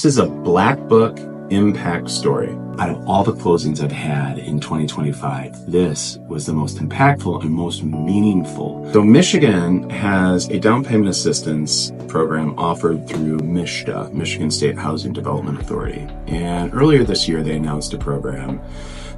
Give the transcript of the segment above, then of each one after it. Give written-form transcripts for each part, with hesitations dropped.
This is a black book impact story. Out of all the closings I've had in 2025, this was the most impactful and most meaningful. So Michigan has a down payment assistance program offered through MSHDA, Michigan State Housing Development Authority. And earlier this year, they announced a program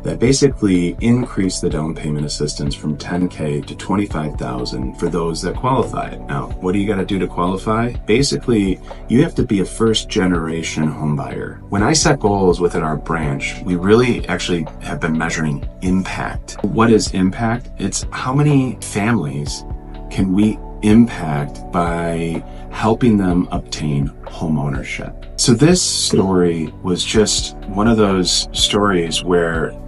that basically increased the down payment assistance from $10,000 to $25,000 for those that qualify. Now, what do you got to do to qualify? Basically, you have to be a first-generation home buyer. When I set goals within our branch, we really actually have been measuring impact. What is impact? It's how many families can we impact by helping them obtain home ownership. So this story was just one of those stories where,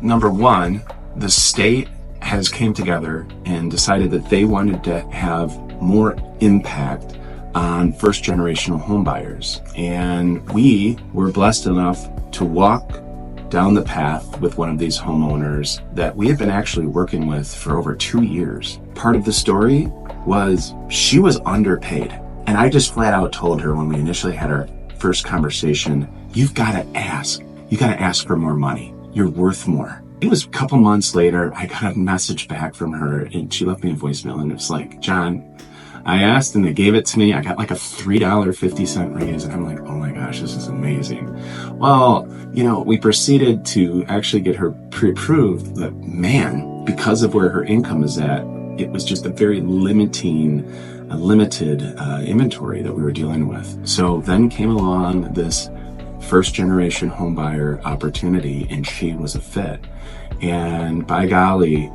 number one, the state has came together and decided that they wanted to have more impact on first generational home buyers. And we were blessed enough to walk down the path with one of these homeowners that we have been actually working with for over 2 years. Part of the story was she was underpaid. And I just flat out told her when we initially had our first conversation, you've got to ask. You got to ask for more money. You're worth more. It was a couple months later, I got a message back from her and she left me a voicemail and it was like, John, I asked and they gave it to me. I got like a $3.50 raise and I'm like, oh my gosh, this is amazing. Well, we proceeded to actually get her pre-approved, but man, because of where her income is at, it was just a very limited inventory that we were dealing with. So then came along this first generation home buyer opportunity and she was a fit. And by golly,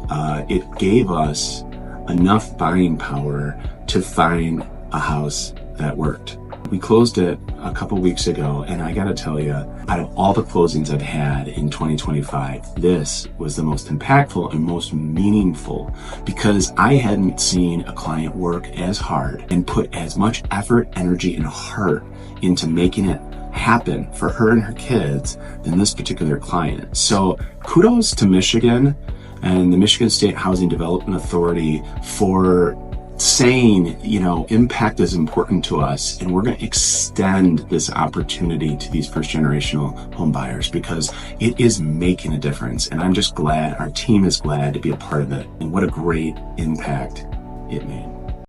it gave us enough buying power to find a house that worked. We closed it a couple weeks ago, and I gotta tell you, out of all the closings I've had in 2025, this was the most impactful and most meaningful because I hadn't seen a client work as hard and put as much effort, energy, and heart into making it happen for her and her kids than this particular client. So kudos to Michigan and the Michigan State Housing Development Authority for saying, impact is important to us and we're going to extend this opportunity to these first generational home buyers because it is making a difference. And I'm just glad, our team is glad to be a part of it. And what a great impact it made.